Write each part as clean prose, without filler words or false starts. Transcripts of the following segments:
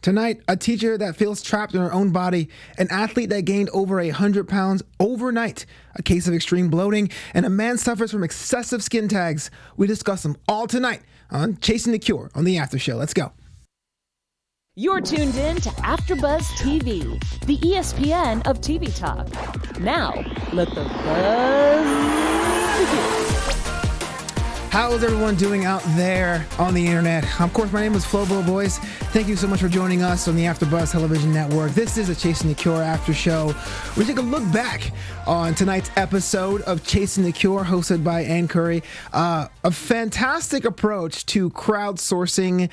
Tonight, a teacher that feels trapped in her own body, an athlete that gained over 100 pounds overnight, a case of extreme bloating, and a man suffers from excessive skin tags. We discuss them all tonight on Chasing the Cure on the After Show. Let's go. You're tuned in to AfterBuzz TV, the ESPN of TV talk. Now, let the buzz begin. How is everyone doing out there on the internet? Of course, my name is Flobo Boyce. Thank you so much for joining us on the AfterBuzz Television Network. This is a Chasing the Cure After Show. We take a look back on tonight's episode of Chasing the Cure, hosted by Ann Curry. A fantastic approach to crowdsourcing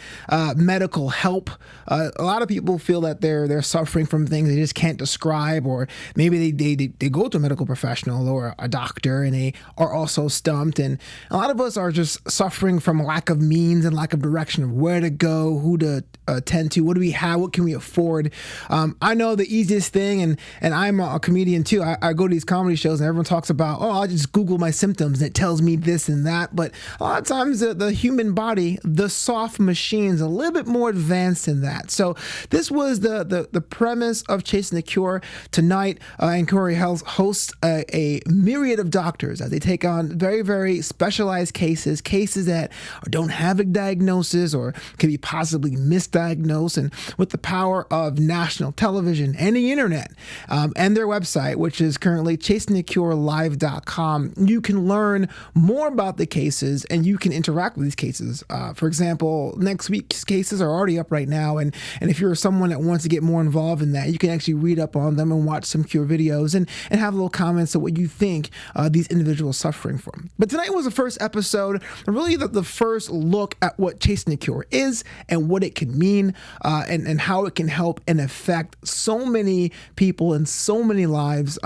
medical help. A lot of people feel that they're suffering from things they just can't describe, or maybe they go to a medical professional or a doctor and they are also stumped. And a lot of us are just suffering from lack of means and lack of direction of where to go, who to attend to, what do we have, what can we afford. I know the easiest thing, and I'm a comedian too. I go to these comedy shows and everyone talks about, I'll just Google my symptoms and it tells me this and that. But a lot of times the human body, the soft machine's a little bit more advanced than that. So this was the premise of Chasing the Cure. Tonight, Ann Curry hosts a myriad of doctors as they take on very, very specialized cases that don't have a diagnosis or can be possibly misdiagnosed. And with the power of national television and the internet and their website, which is currently chasingthecurelive.com, you can learn more about the cases and you can interact with these cases. For example, next week's cases are already up right now. And if you're someone that wants to get more involved in that, you can actually read up on them and watch some cure videos and have little comments of what you think these individuals suffering from. But tonight was the first episode, really the first look at what Chasing the Cure is and what it can mean and how it can help and affect so many people and so many lives.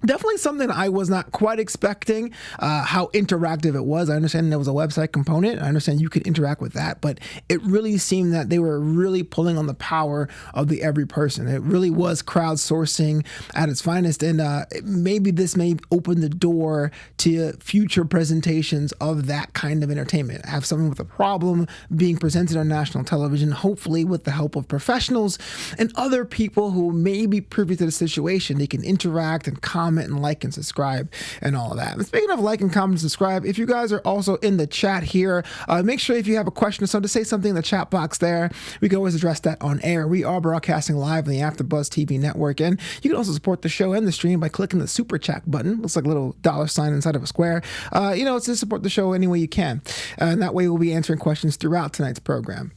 Definitely something I was not quite expecting, how interactive it was. I understand there was a website component. I understand you could interact with that, but it really seemed that they were really pulling on the power of the every person. It really was crowdsourcing at its finest, and maybe this may open the door to future presentations of that kind of entertainment. Have someone with a problem being presented on national television, hopefully with the help of professionals and other people who may be privy to the situation. They can interact and comment and like and subscribe and all of that. And speaking of like and comment and subscribe, if you guys are also in the chat here, make sure if you have a question or something to say something in the chat box there. We can always address that on air. We are broadcasting live on the AfterBuzz TV network, and you can also support the show and the stream by clicking the super chat button. Looks like a little $ inside of a square. It's to support the show any way you can, and that way we'll be answering questions throughout tonight's program.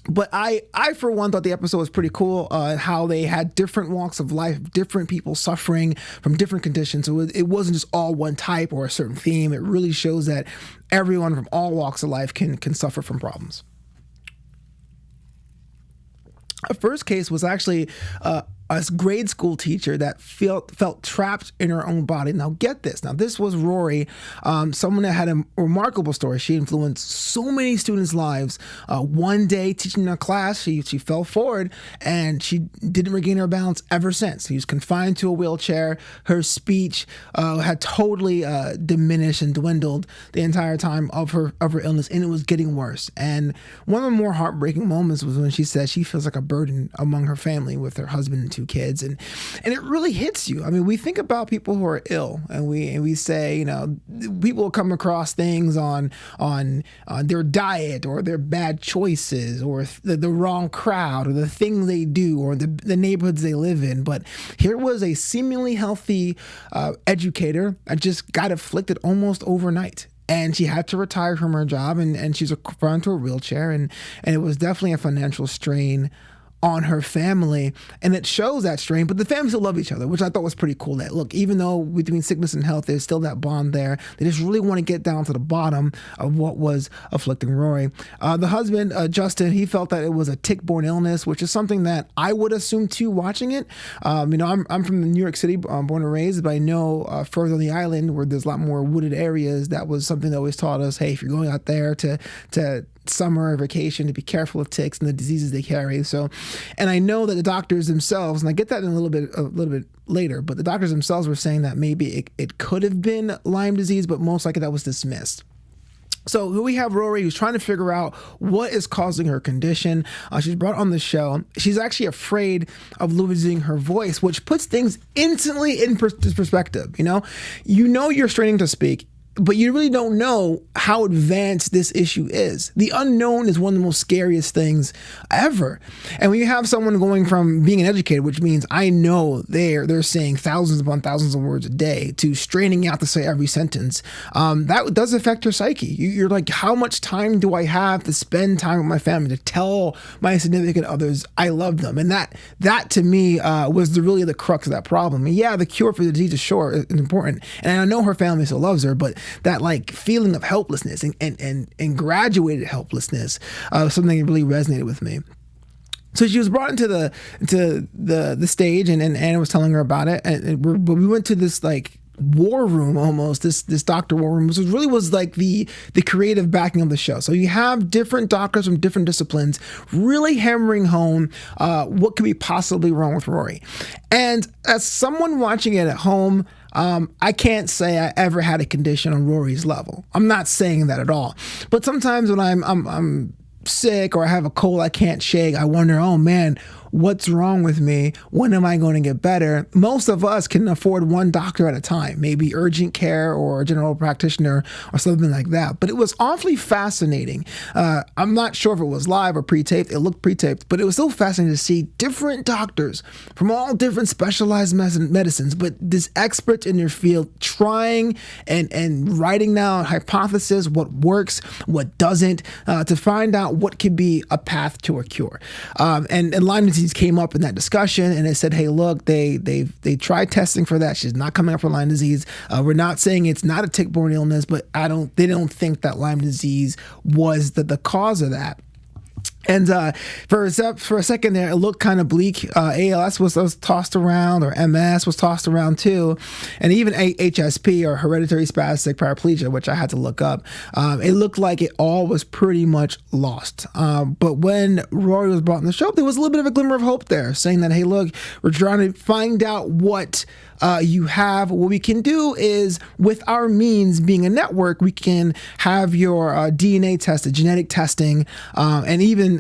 But I for one thought the episode was pretty cool, how they had different walks of life, different people suffering from different conditions. So it wasn't just all one type or a certain theme. It really shows that everyone from all walks of life can suffer from problems. The first case was actually a grade school teacher that felt trapped in her own body. Now get this. Now this was Rory, someone that had a remarkable story. She influenced so many students' lives. One day teaching a class, she fell forward and she didn't regain her balance ever since. She was confined to a wheelchair. Her speech had totally diminished and dwindled the entire time of her illness, and it was getting worse. And one of the more heartbreaking moments was when she said she feels like a burden among her family with her husband and two kids, and it really hits you. I mean, we think about people who are ill, and we say, people come across things on their diet or their bad choices or the wrong crowd or the things they do or the neighborhoods they live in. But here was a seemingly healthy educator that just got afflicted almost overnight. And she had to retire from her job, and she's confined to a wheelchair, and it was definitely a financial strain on her family, and it shows that strain, but the families still love each other, which I thought was pretty cool. That look, even though between sickness and health, there's still that bond there. They just really want to get down to the bottom of what was afflicting Rory. The husband, Justin, he felt that it was a tick-borne illness, which is something that I would assume too watching it. I'm from New York City, born and raised, but I know further on the island where there's a lot more wooded areas, that was something that always taught us, hey, if you're going out there to summer or vacation, to be careful of ticks and the diseases they carry. So, and I know that the doctors themselves, and I get that in a little bit later, but the doctors themselves were saying that maybe it could have been Lyme disease, but most likely that was dismissed. So here we have Rory, who's trying to figure out what is causing her condition. She's brought on the show. She's actually afraid of losing her voice, which puts things instantly in perspective. You know you're straining to speak, but you really don't know how advanced this issue is. The unknown is one of the most scariest things ever. And when you have someone going from being an educator, which means I know they're saying thousands upon thousands of words a day, to straining out to say every sentence, that does affect your psyche. You're like, how much time do I have to spend time with my family, to tell my significant others I love them? And that to me was really the crux of that problem. And yeah, the cure for the disease is sure is important. And I know her family still loves her, but that like feeling of helplessness and graduated helplessness, something that really resonated with me. So she was brought into the stage, and Anna was telling her about it, but we went to this like war room almost, this doctor war room, which really was like the creative backing of the show. So you have different doctors from different disciplines really hammering home what could be possibly wrong with Rory. And as someone watching it at home, I can't say I ever had a condition on Rory's level. I'm not saying that at all. But sometimes when I'm sick or I have a cold I can't shake, I wonder, oh man, what's wrong with me? When am I going to get better? Most of us can afford one doctor at a time, maybe urgent care or a general practitioner or something like that. But it was awfully fascinating. I'm not sure if it was live or pre-taped. It looked pre-taped, but it was so fascinating to see different doctors from all different specialized medicines, but this experts in their field trying and writing down hypotheses, what works, what doesn't, to find out what could be a path to a cure. And Lyme disease came up in that discussion, and they said, hey, look, they tried testing for that. She's not coming up for Lyme disease. We're not saying it's not a tick-borne illness, but they don't think that Lyme disease was the cause of that. And for a second there, it looked kind of bleak. ALS was tossed around, or MS was tossed around too, and even HSP, or hereditary spastic paraplegia, which I had to look up. It looked like it all was pretty much lost. But when Rory was brought on the show, there was a little bit of a glimmer of hope there, saying that, hey, look, we're trying to find out what you have. What we can do is, with our means being a network, we can have your DNA tested, genetic testing, and even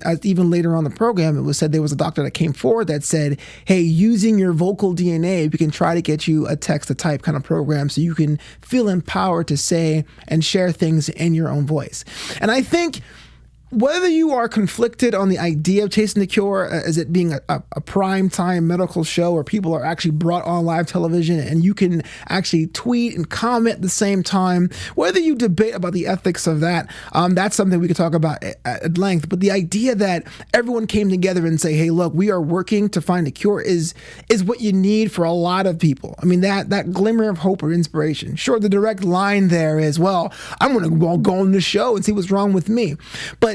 later on the program, it was said there was a doctor that came forward that said, hey, using your vocal DNA, we can try to get you a text-to-type kind of program so you can feel empowered to say and share things in your own voice. And I think whether you are conflicted on the idea of Chasing the Cure as it being a prime time medical show where people are actually brought on live television and you can actually tweet and comment at the same time, whether you debate about the ethics of that, that's something we could talk about at length. But the idea that everyone came together and say, hey, look, we are working to find a cure is what you need for a lot of people. I mean, that glimmer of hope or inspiration. Sure, the direct line there is, well, I'm going to go on the show and see what's wrong with me.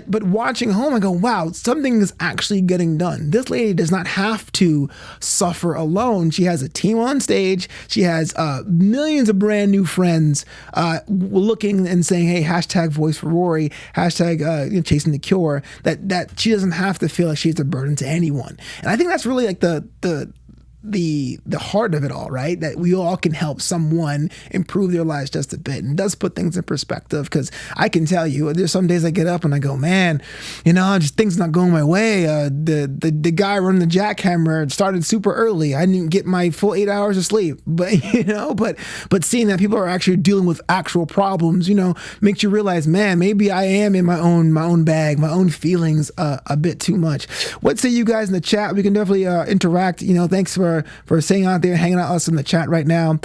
But watching home, I go, wow, something is actually getting done. This lady does not have to suffer alone. She has a team on stage. She has millions of brand new friends looking and saying, hey, hashtag voice for Rory, hashtag Chasing the Cure, that she doesn't have to feel like she's a burden to anyone. And I think that's really like the heart of it all, right? That we all can help someone improve their lives just a bit, and it does put things in perspective. Because I can tell you, there's some days I get up and I go, man, just things not going my way. The guy running the jackhammer started super early. I didn't get my full 8 hours of sleep, but but seeing that people are actually dealing with actual problems, makes you realize, man, maybe I am in my own bag, my own feelings a bit too much. What say you guys in the chat? We can definitely interact. Thanks for staying out there, hanging out with us in the chat right now.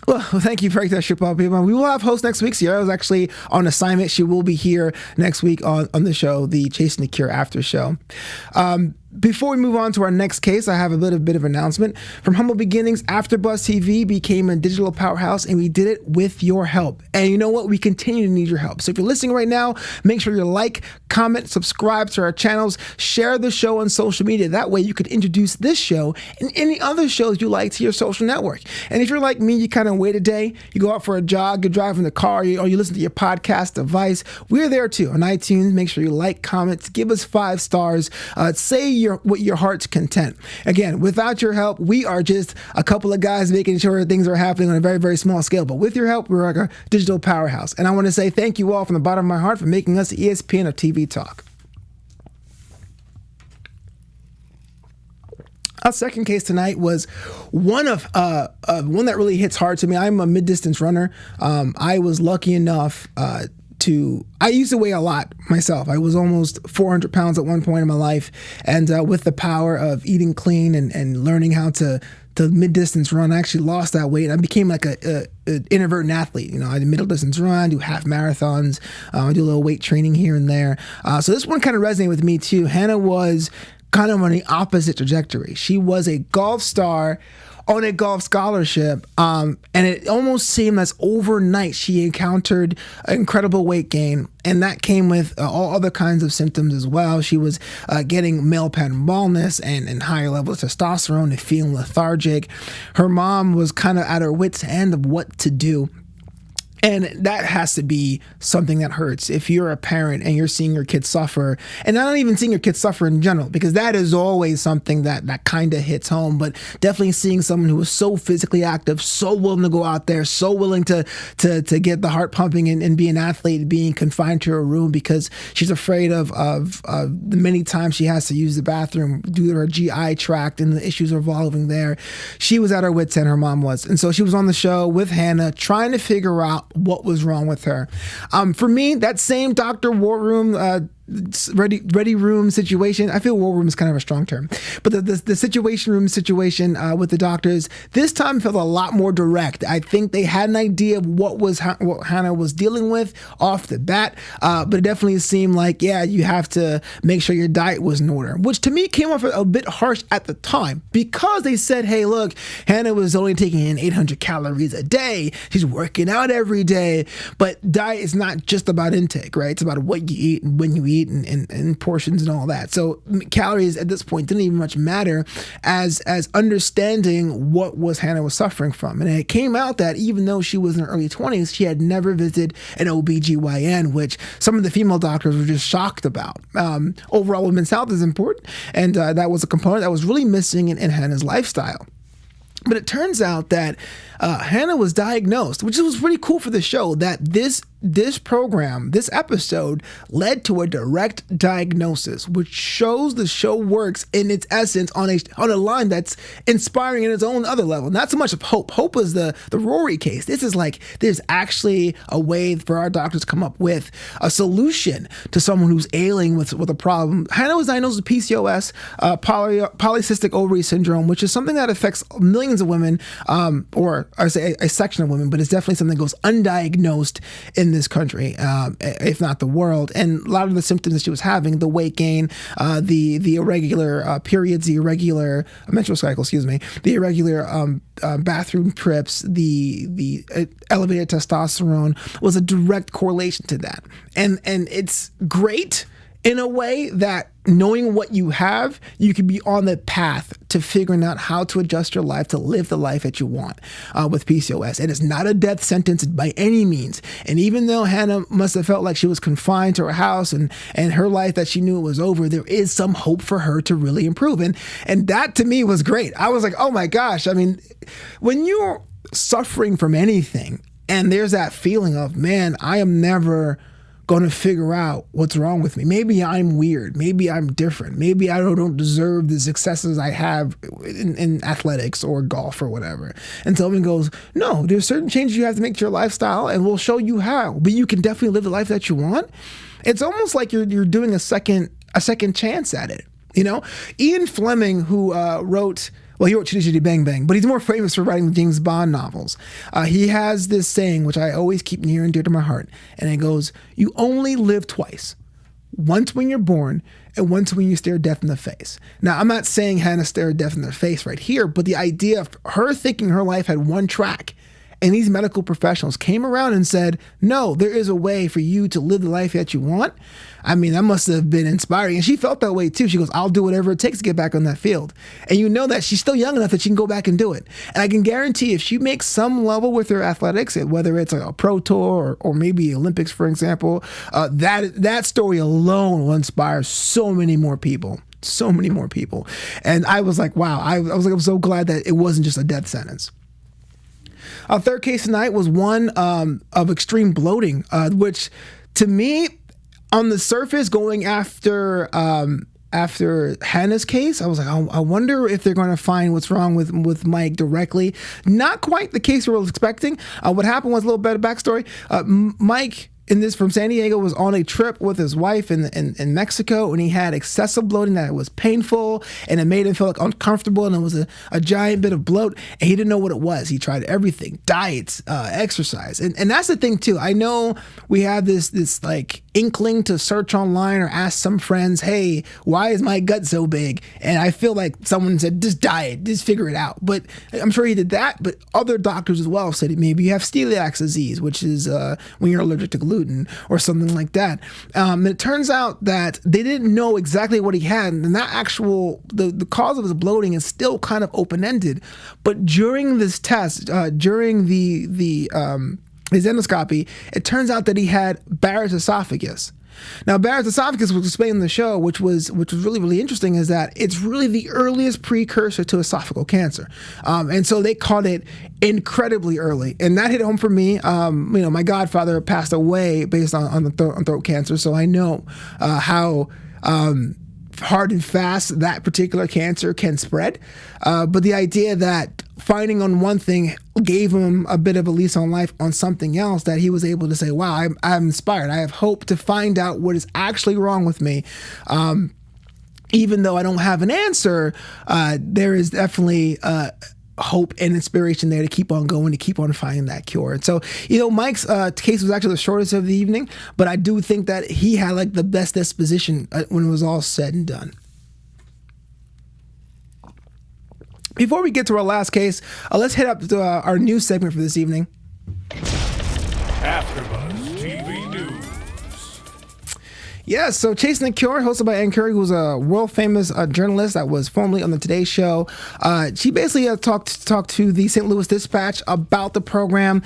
Well, thank you for that ship up. We will have host next week. Sierra is actually on assignment. She will be here next week on the show, the Chasing the Cure after show. Before we move on to our next case, I have a bit of announcement. From humble beginnings, AfterBuzz TV became a digital powerhouse, and we did it with your help. And you know what? We continue to need your help. So if you're listening right now, make sure you like, comment, subscribe to our channels, share the show on social media. That way you could introduce this show and any other shows you like to your social network. And if you're like me, you kind of wait a day, you go out for a jog, you drive in the car, or you listen to your podcast device. We're there too on iTunes. Make sure you like, comment, give us 5 stars, say your heart's content. Again, without your help, we are just a couple of guys making sure things are happening on a very, very small scale. But with your help, we're like a digital powerhouse. And I want to say thank you all from the bottom of my heart for making us the ESPN of TV talk. Our second case tonight was one that really hits hard to me. I'm a mid-distance runner. I was lucky enough I used to weigh a lot myself. I was almost 400 pounds at one point in my life. And with the power of eating clean and learning how to mid-distance run, I actually lost that weight. I became like an inadvertent athlete. I do middle distance run, do half marathons, I do a little weight training here and there. So this one kind of resonated with me too. Hannah was kind of on the opposite trajectory. She was a golf star on a golf scholarship, and it almost seemed as overnight she encountered incredible weight gain, and that came with all other kinds of symptoms as well. She was getting male pattern baldness and higher levels of testosterone and feeling lethargic. Her mom was kind of at her wit's end of what to do. And that has to be something that hurts if you're a parent and you're seeing your kids suffer, and not even seeing your kids suffer in general, because that is always something that kind of hits home, but definitely seeing someone who is so physically active, so willing to go out there, so willing to get the heart pumping and be an athlete, being confined to her room because she's afraid of the many times she has to use the bathroom due to her GI tract and the issues revolving there. She was at her wit's end, her mom was. And so she was on the show with Hannah trying to figure out what was wrong with her. For me, that same Dr. War Room ready room situation. I feel war room is kind of a strong term, but the situation room situation with the doctors this time felt a lot more direct. I think they had an idea of what Hannah was dealing with off the bat, but it definitely seemed like, yeah, you have to make sure your diet was in order, which to me came off a bit harsh at the time, because they said, hey, look, Hannah was only taking in 800 calories a day. She's working out every day, but diet is not just about intake, right? It's about what you eat and when you eat and portions and all that. So calories at this point didn't even much matter as understanding what Hannah was suffering from. And it came out that even though she was in her early 20s, she had never visited an OBGYN, which some of the female doctors were just shocked about. Overall women's health is important, and that was a component that was really missing in Hannah's lifestyle. But it turns out that Hannah was diagnosed, which was pretty cool for the show, that this program, this episode, led to a direct diagnosis, which shows the show works in its essence on a line that's inspiring in its own other level. Not so much of hope. Hope is the Rory case. This is like, there's actually a way for our doctors to come up with a solution to someone who's ailing with a problem. Hannah was diagnosed with PCOS, polycystic ovary syndrome, which is something that affects millions of women, or I say a section of women, but it's definitely something that goes undiagnosed in this country, if not the world. And a lot of the symptoms that she was having, the weight gain, the irregular periods, the irregular menstrual cycle, the irregular bathroom trips, the elevated testosterone, was a direct correlation to that. And it's great in a way that knowing what you have, you can be on the path to figuring out how to adjust your life to live the life that you want with PCOS. And it's not a death sentence by any means. And even though Hannah must have felt like she was confined to her house and her life that she knew it was over, there is some hope for her to really improve. And that to me was great. I was like, oh my gosh. I mean, when you're suffering from anything and there's that feeling of, man, I am never going to figure out what's wrong with me. Maybe I'm weird. Maybe I'm different. Maybe I don't deserve the successes I have in athletics or golf or whatever. And someone goes, no, there's certain changes you have to make to your lifestyle, and we'll show you how. But you can definitely live the life that you want. It's almost like you're doing a second chance at it. Ian Fleming, who he wrote Chitty Chitty Bang Bang, but he's more famous for writing the James Bond novels. He has this saying, which I always keep near and dear to my heart, and it goes, you only live twice. Once when you're born, and once when you stare death in the face. Now, I'm not saying Hannah stared death in the face right here, but the idea of her thinking her life had one track, and these medical professionals came around and said, no, there is a way for you to live the life that you want. I mean, that must have been inspiring. And she felt that way too. She goes, I'll do whatever it takes to get back on that field. And you know that she's still young enough that she can go back and do it. And I can guarantee if she makes some level with her athletics, whether it's like a pro tour or maybe Olympics, for example, that story alone will inspire so many more people so many more people. And I was like, wow, I'm so glad that it wasn't just a death sentence. Our third case tonight was one of extreme bloating, which to me, on the surface, going after Hannah's case, I was like, I wonder if they're going to find what's wrong with Mike directly. Not quite the case we were expecting. What happened was a little bit of backstory. Mike, in this from San Diego, was on a trip with his wife in Mexico, and he had excessive bloating that was painful, and it made him feel like uncomfortable, and it was a giant bit of bloat, and he didn't know what it was. He tried everything, diets, exercise, and that's the thing too. I know we have this like inkling to search online or ask some friends, hey, why is my gut so big? And I feel like someone said, just diet, just figure it out. But I'm sure he did that, but other doctors as well said maybe you have celiac disease, which is when you're allergic to gluten or something like that. And it turns out that they didn't know exactly what he had, and that the cause of his bloating is still kind of open-ended. But during this test, during his endoscopy, it turns out that he had Barrett's esophagus. Now, Barrett's esophagus was explained in the show, which was really, really interesting, is that it's really the earliest precursor to esophageal cancer. And so they caught it incredibly early. And that hit home for me. My godfather passed away based on throat cancer. So I know how hard and fast that particular cancer can spread. But the idea that finding on one thing gave him a bit of a lease on life on something else, that he was able to say, wow, I'm inspired. I have hope to find out what is actually wrong with me. Even though I don't have an answer, there is definitely hope and inspiration there to keep on going, to keep on finding that cure. And so, Mike's case was actually the shortest of the evening, but I do think that he had like the best disposition when it was all said and done. Before we get to our last case, let's head up to our news segment for this evening. AfterBuzz TV News. Yeah, so Chasing the Cure, hosted by Ann Curry, who's a world-famous journalist that was formerly on the Today Show. She basically talked to the St. Louis Dispatch about the program.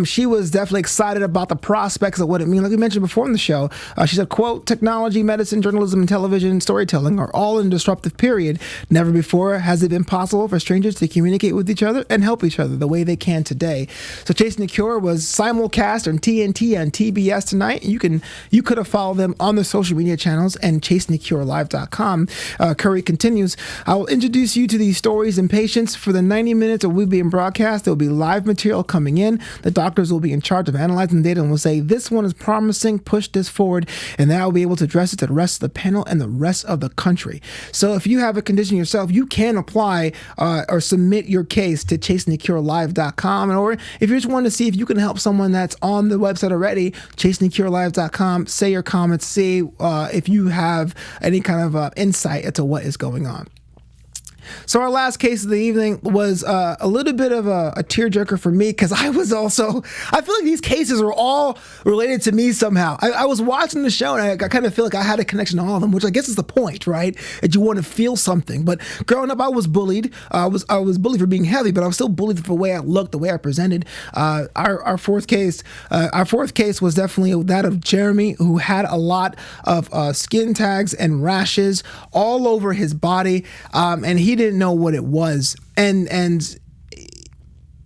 She was definitely excited about the prospects of what it means. Like we mentioned before in the show, she said, quote, technology, medicine, journalism, and television storytelling are all in a disruptive period. Never before has it been possible for strangers to communicate with each other and help each other the way they can today. So Chasing the Cure was simulcast on TNT and TBS tonight. You could have followed them on the social media channels and chasingthecurelive.com. Curry continues, I will introduce you to these stories in patients. For the 90 minutes it will be in broadcast, there will be live material coming in. The doctors will be in charge of analyzing the data and will say, this one is promising, push this forward, and then I will be able to address it to the rest of the panel and the rest of the country. So if you have a condition yourself, you can apply or submit your case to chasingthecurelive.com. Or if you just want to see if you can help someone that's on the website already, chasingthecurelive.com, say your comments, see if you have any kind of insight into what is going on. So our last case of the evening was a little bit of a tearjerker for me, because I feel like these cases are all related to me somehow. I was watching the show and I kind of feel like I had a connection to all of them, which I guess is the point, right? That you want to feel something. But growing up, I was bullied. I was bullied for being heavy, but I was still bullied for the way I looked, the way I presented. Our fourth case was definitely that of Jeremy, who had a lot of skin tags and rashes all over his body, and he didn't know what it was, and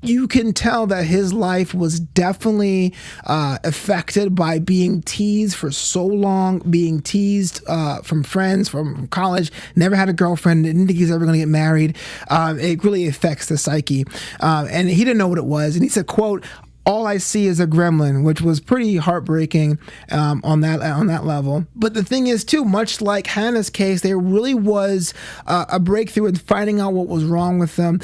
you can tell that his life was definitely affected by being teased for so long, being teased from friends, from college, never had a girlfriend, didn't think he's ever going to get married. It really affects the psyche, and he didn't know what it was, and he said, quote, all I see is a gremlin, which was pretty heartbreaking on that level. But the thing is, too, much like Hannah's case, there really was a breakthrough in finding out what was wrong with them.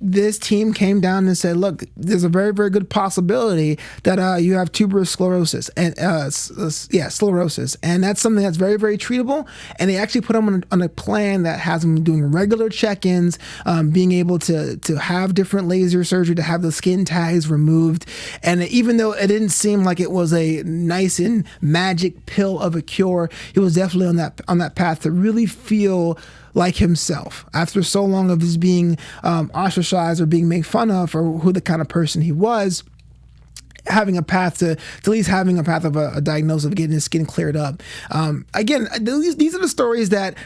This team came down and said, look, there's a very, very good possibility that you have tuberous sclerosis, and sclerosis, and that's something that's very, very treatable. And they actually put them on a plan that has them doing regular check-ins, being able to have different laser surgery, to have the skin tags removed. And even though it didn't seem like it was a nice and magic pill of a cure, he was definitely on that path to really feel like himself after so long of his being ostracized or being made fun of for who the kind of person he was. Having a path to at least having a path of a diagnosis of getting his skin cleared up. Again, these are the stories that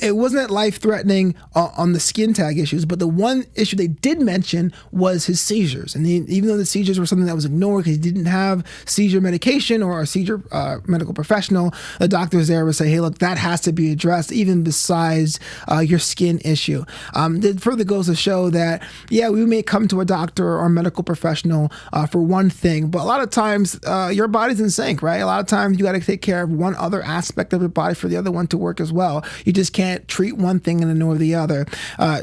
it wasn't life-threatening on the skin tag issues, but the one issue they did mention was his seizures. And even though the seizures were something that was ignored because he didn't have seizure medication or a seizure medical professional, the doctors there would say, hey, look, that has to be addressed even besides your skin issue. It further goes to show that, yeah, we may come to a doctor or a medical professional for one thing, but a lot of times your body's in sync, right? A lot of times you got to take care of one other aspect of your body for the other one to work as well. You just can't treat one thing and ignore the other.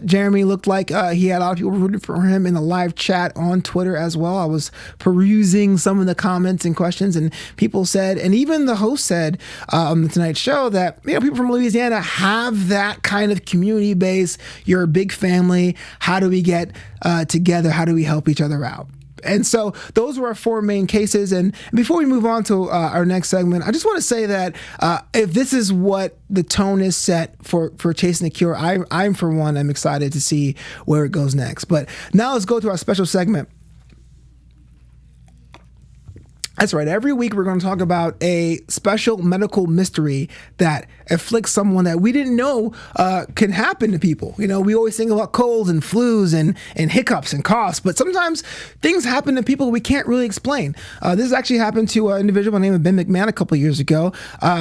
Jeremy looked like he had a lot of people rooting for him in the live chat on Twitter as well. I was perusing some of the comments and questions, and people said, and even the host said on the Tonight Show that, people from Louisiana have that kind of community base. You're a big family. How do we get together? How do we help each other out? And so those were our four main cases. And before we move on to our next segment, I just want to say that if this is what the tone is set for Chasing the Cure, I'm for one, I'm excited to see where it goes next. But now let's go to our special segment. That's right. Every week we're going to talk about a special medical mystery that afflicts someone that we didn't know can happen to people. We always think about colds and flus and hiccups and coughs, but sometimes things happen to people we can't really explain. This actually happened to an individual by the name of Ben McMahon a couple of years ago.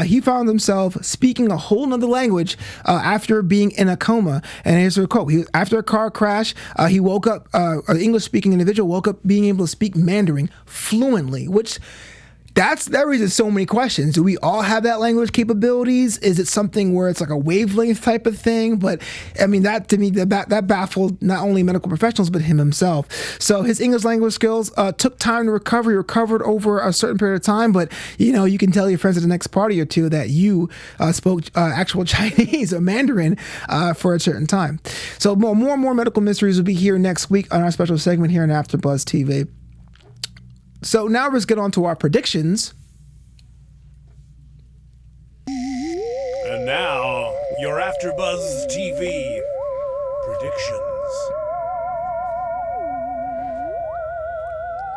He found himself speaking a whole nother language after being in a coma. And here's a quote. After a car crash, he woke up, an English-speaking individual woke up being able to speak Mandarin fluently, which that raises so many questions. Do we all have that language capabilities? Is it something where it's like a wavelength type of thing? But I mean, that to me, that baffled not only medical professionals, but him himself. So his English language skills took time to recover. He recovered over a certain period of time, but you can tell your friends at the next party or two that you spoke actual Chinese or Mandarin for a certain time. So more and more medical mysteries will be here next week on our special segment here on AfterBuzz TV. So now let's get on to our predictions. And now, your AfterBuzz TV predictions.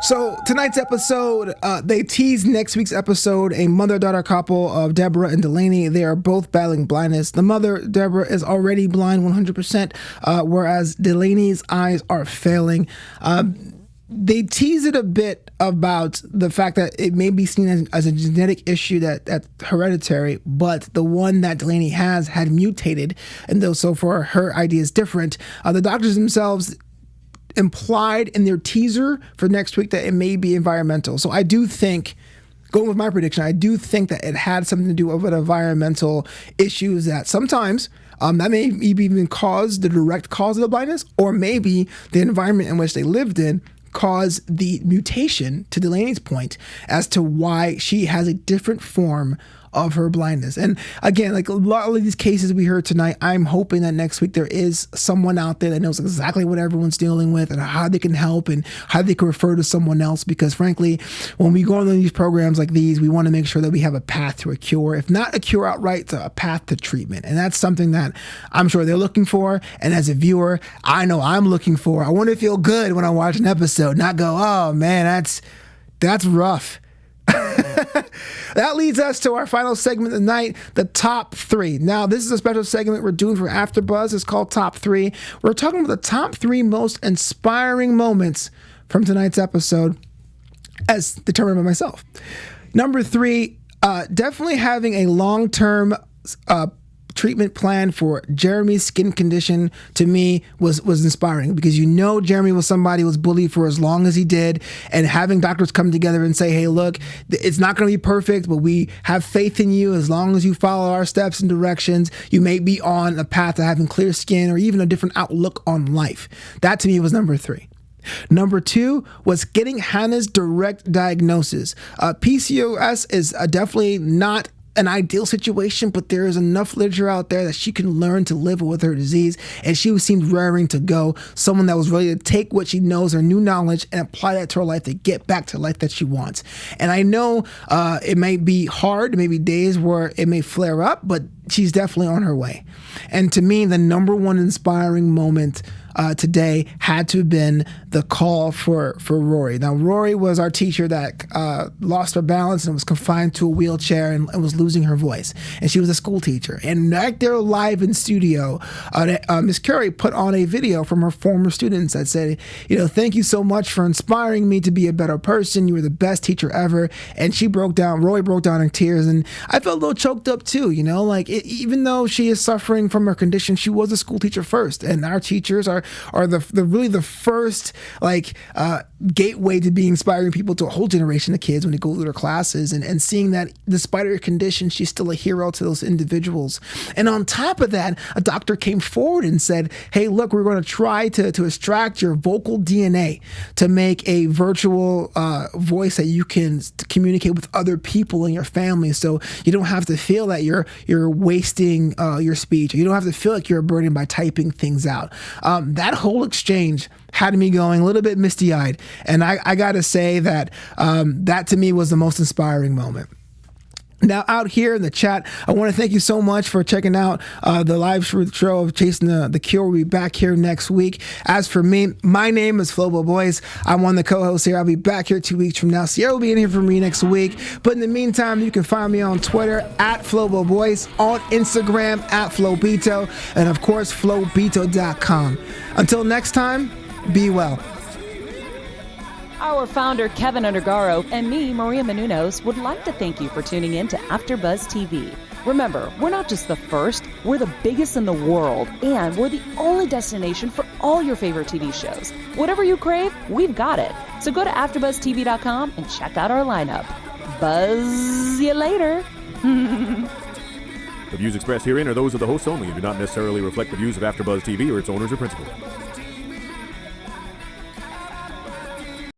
So tonight's episode, they teased next week's episode, a mother-daughter couple of Deborah and Delaney. They are both battling blindness. The mother, Deborah, is already blind 100%, whereas Delaney's eyes are failing. They tease it a bit about the fact that it may be seen as a genetic issue that's hereditary, but the one that Delaney has had mutated, and though so far her idea is different. The doctors themselves implied in their teaser for next week that it may be environmental. So I do think, going with my prediction, I do think that it had something to do with environmental issues that sometimes that may even cause the direct cause of the blindness, or maybe the environment in which they lived in cause the mutation, to Delaney's point, as to why she has a different form of her blindness. And again, like a lot of these cases we heard tonight, I'm hoping that next week there is someone out there that knows exactly what everyone's dealing with and how they can help and how they can refer to someone else. Because frankly, when we go on these programs like these, we want to make sure that we have a path to a cure. If not a cure outright, a path to treatment. And that's something that I'm sure they're looking for. And as a viewer, I know I'm looking for. I want to feel good when I watch an episode, not go, oh man, that's rough. That leads us to our final segment of the night, the top three. Now, this is a special segment we're doing for AfterBuzz. It's called Top 3. We're talking about the top 3 most inspiring moments from tonight's episode, as determined by myself. Number 3, definitely having a long-term treatment plan for Jeremy's skin condition, to me was inspiring, because Jeremy was somebody who was bullied for as long as he did, and having doctors come together and say, hey, look, it's not going to be perfect, but we have faith in you. As long as you follow our steps and directions, you may be on a path to having clear skin or even a different outlook on life. That to me was number 3. Number 2 was getting Hannah's direct diagnosis. PCOS is definitely not an ideal situation, but there is enough literature out there that she can learn to live with her disease, and she seemed raring to go, someone that was ready to take what she knows, her new knowledge, and apply that to her life to get back to the life that she wants. And I know it may be hard, maybe days where it may flare up, but she's definitely on her way. And to me, the number one inspiring moment today had to have been the call for Rory. Now, Rory was our teacher that lost her balance and was confined to a wheelchair and was losing her voice. And she was a school teacher. And right there live in studio, Miss Curry put on a video from her former students that said, thank you so much for inspiring me to be a better person. You were the best teacher ever. And Rory broke down in tears. And I felt a little choked up too, even though she is suffering from her condition, she was a school teacher first. And our teachers are really the first gateway to be inspiring people to a whole generation of kids when they go through their classes, and seeing that despite her condition, she's still a hero to those individuals. And on top of that, a doctor came forward and said, hey, look, we're going to try to extract your vocal DNA to make a virtual voice that you can communicate with other people in your family, so you don't have to feel that you're wasting your speech, or you don't have to feel like you're a burden by typing things out. That whole exchange had me going a little bit misty-eyed. And I got to say that that to me was the most inspiring moment. Now, out here in the chat, I want to thank you so much for checking out the live show of Chasing the Cure. We'll be back here next week. As for me, my name is Flobo Boyce. I'm one of the co-hosts here. I'll be back here 2 weeks from now. Sierra will be in here for me next week. But in the meantime, you can find me on Twitter at Flobo Boyce, on Instagram at Flobito, and of course, Flobito.com. Until next time, be well. Our founder, Keven Undergaro, and me, Maria Menounos, would like to thank you for tuning in to AfterBuzz TV. Remember, we're not just the first, we're the biggest in the world, and we're the only destination for all your favorite TV shows. Whatever you crave, we've got it. So go to AfterBuzzTV.com and check out our lineup. Buzz you later. The views expressed herein are those of the hosts only and do not necessarily reflect the views of AfterBuzz TV or its owners or principals.